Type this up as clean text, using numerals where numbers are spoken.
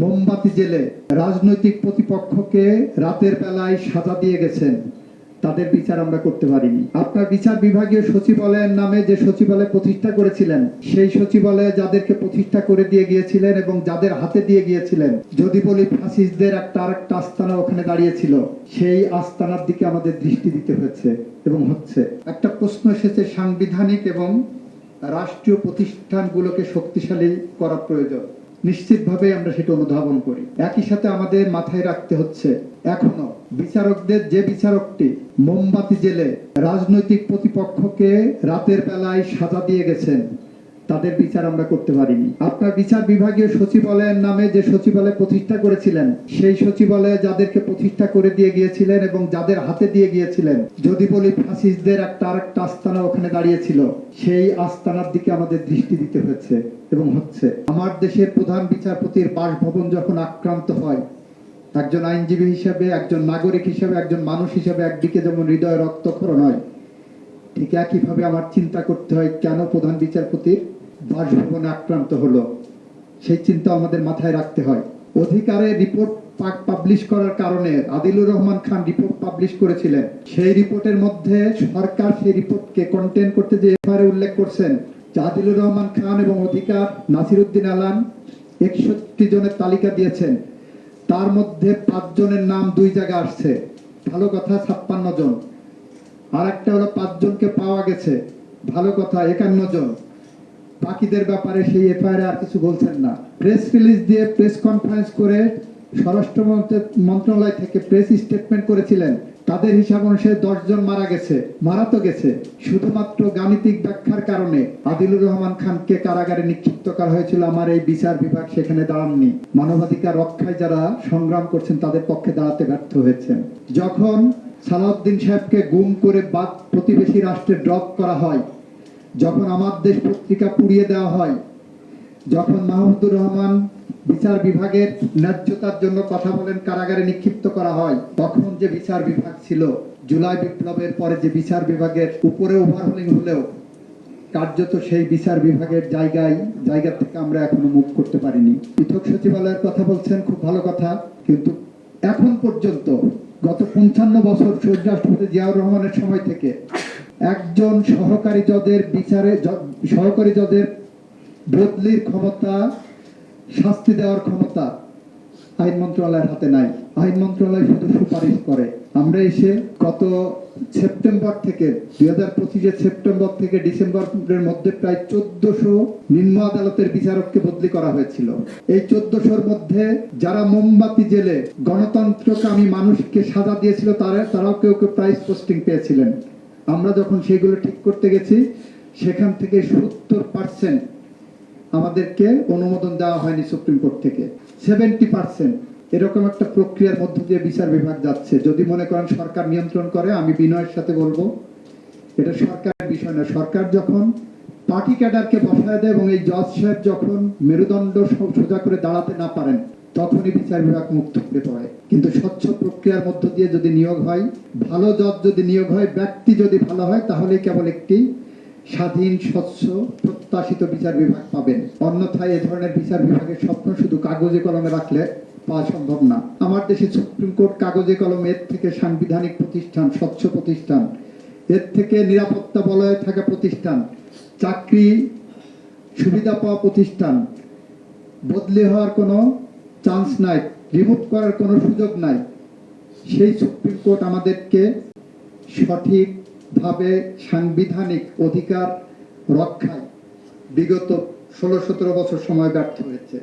মোমবাতি জেলে রাজনৈতিক প্রতিপক্ষকে রাতের বেলায় সাজা দিয়ে গেছেন, তাদের বিচার আমরা করতে পারিনি। আপনার বিচার বিভাগীয় সচিবালয়ের নামে যে সচিবালয় প্রতিষ্ঠা করেছিলেন, সেই সচিবালয়ে যাদেরকে প্রতিষ্ঠা করে দিয়ে গিয়েছিলেন এবং যাদের হাতে দিয়ে গিয়েছিলেন, যদি বলি ফ্যাসিস্টদের আরেকটা আস্তানা ওখানে দাঁড়িয়েছিল, সেই আস্তানার দিকে আমাদের দৃষ্টি দিতে হয়েছে এবং হচ্ছে। একটা প্রশ্ন এসেছে, সাংবিধানিক এবং রাষ্ট্রীয় প্রতিষ্ঠানগুলোকে শক্তিশালী করা প্রয়োজন। নিশ্চিতভাবে আমরা সেটা অনুধাবন করি। একই সাথে আমাদের মাথায় রাখতে হচ্ছে, এখনো বিচারকদের যে বিচারকটি মোমবাতি জেলে রাজনৈতিক প্রতিপক্ষকে রাতের বেলায় সাজা দিয়ে গেছেন, তাদের বিচার আমরা করতে পারিনি। আপনার বিচার বিভাগীয় সচিবালয়ের নামে যে সচিবালয় প্রতিষ্ঠা করেছিলেন, সেই সচিবালয়ে যাদেরকে প্রতিষ্ঠা করে দিয়ে গিয়েছিলেন এবং যাদের হাতে দিয়ে গিয়েছিলেন, যদি বলি ফ্যাসিস্টদের আরেকটা আস্তানা ওখানে দাঁড়িয়েছিল, সেই আস্তানার দিকে আমাদের দৃষ্টি দিতে হয়েছে এবং হচ্ছে। আমার দেশের প্রধান বিচারপতির বাসভবন যখন আক্রান্ত হয়, একজন আইনজীবী হিসেবে, একজন নাগরিক হিসেবে, একজন মানুষ হিসেবে একদিকে যেমন হৃদয় রক্তক্ষরণ হয়, ঠিক একইভাবে আমার চিন্তা করতে হয় কেন প্রধান বিচারপতির বাসভবনে আক্রান্ত হলো। সেই চিন্তা আমাদের মাথায় রাখতে হয়। অধিকারের রিপোর্ট পাবলিশ করার কারণে আদিলুর রহমান খান রিপোর্ট পাবলিশ করেছিলেন। সেই রিপোর্টের মধ্যে সরকার সেই রিপোর্টকে কন্টেন করতে যে এফআইআর উল্লেখ করছেন, আদিলুর রহমান খান এবং অধিকার নাসিরউদ্দিন আলান 61 জনের তালিকা দিয়েছেন, তার মধ্যে 5 জনের নাম 2 জায়গায় আসছে, ভালো কথা 56 জন। আর একটা হলো 5 জনকে পাওয়া গেছে, ভালো কথা 51 জন। বাকিদের ব্যাপারে সেই এফআইআর আর কিছু বলছেন না। প্রেস রিলিজ দিয়ে, প্রেস কনফারেন্স করে স্বরাষ্ট্র মন্ত্রণালয় থেকে প্রেস স্টেটমেন্ট করেছিলেন, তাদের হিসাব অনুসারে 10 জন মারা গেছে। মারা তো গেছে, শুধুমাত্র গাণিতিক ব্যাখ্যার কারণে আদিলুর রহমান খানকে কারাগারে নিক্ষিপ্ত করা হয়েছিল। আমার এই বিচার বিভাগ সেখানে দাঁড়াননি। মানবাধিকার রক্ষায় যারা সংগ্রাম করছেন, তাদের পক্ষে দাঁড়াতে ব্যর্থ হয়েছেন। যখন সালাউদ্দিন সাহেবকে গুম করে প্রতিবেশী রাষ্ট্রে ড্রপ করা হয়, যখন আমার দেশ পত্রিকা পুড়িয়ে দেওয়া হয়, যখন মাহমুদুর রহমান বিচার বিভাগের ন্যায্যতার জন্য কথা বলেন কারাগারে নিক্ষিপ্ত করা হয়, তখন যে বিচার বিভাগ ছিল, জুলাই বিপ্লবের পরে যে বিচার বিভাগের উপরে ওভারহোলিং হলেও কার্যত সেই বিচার বিভাগের জায়গা থেকে আমরা এখনো মুভ করতে পারিনি। পৃথক সচিবালয়ের কথা বলছেন, খুব ভালো কথা, কিন্তু এখন পর্যন্ত গত 55 বছর শহীদ রাষ্ট্রপতি জিয়াউর রহমানের সময় থেকে একজন সহকারী জজের বদলির ক্ষমতা, শাস্তি দেওয়ার ক্ষমতা আইন মন্ত্রণালয়ের হাতে নাই। আইন মন্ত্রণালয় শুধু সুপারিশ করে। আমরা এসে গত সেপ্টেম্বর থেকে 2025 সেপ্টেম্বর থেকে ডিসেম্বরের মধ্যে প্রায় 1400 নিম্ন আদালতের বিচারককে বদলি করা হয়েছিল। এই 1400-র মধ্যে যারা মোমবাতি জেলে গণতন্ত্রকামী মানুষকে সাজা দিয়েছিল, তারাও কেউ প্রাইজ পোস্টিং পেয়েছিলেন। আমরা যখন সেগুলো ঠিক করতে গেছি, সেখান থেকে 70% আমাদেরকে অনুমোদন দেওয়া হয়নি সুপ্রিম কোর্ট থেকে। 70% এরকম একটা প্রক্রিয়ার মধ্য দিয়ে বিচার বিভাগ যাচ্ছে। যদি মনে করেন সরকার নিয়ন্ত্রণ করে, আমি বিনয়ের সাথে বলবো এটা সরকারের বিষয় না। সরকার যখন পার্টি ক্যাডারকে বসায় দেয় এবং এই জজ সাহেব যখন মেরুদণ্ড সোজা করে দাঁড়াতে না পারেন, তখনই বিচার বিভাগ মুক্ত হতে পড়ে। কিন্তু স্বচ্ছ প্রক্রিয়ার মধ্য দিয়ে যদি নিয়োগ হয়, ভালো জজ যদি নিয়োগ হয়, ব্যক্তি যদি ভালো হয়, তাহলেই কেবল একটি স্বাধীন, স্বচ্ছ, প্রত্যাশিত বিচার বিভাগ পাবেন। অন্যথায় এ ধরনের বিচার বিভাগের স্বপ্ন শুধু কাগজে কলমে রাখলে পাওয়া সম্ভব না। আমার দেশে সুপ্রিম কোর্ট কাগজে কলমে, এর থেকে সাংবিধানিক প্রতিষ্ঠান, স্বচ্ছ প্রতিষ্ঠান, এর থেকে নিরাপত্তা বলয়ে থাকা প্রতিষ্ঠান, চাকরি সুবিধা পাওয়া প্রতিষ্ঠান, বদলি হওয়ার কোনো চান্স নাই, রিমুভ করার কোনো সুযোগ নাই। সেই সুপ্রিম কোর্ট আমাদেরকে সঠিকভাবে সাংবিধানিক অধিকার রক্ষায় বিগত 16-17 বছর সময় ব্যর্থ হয়েছে।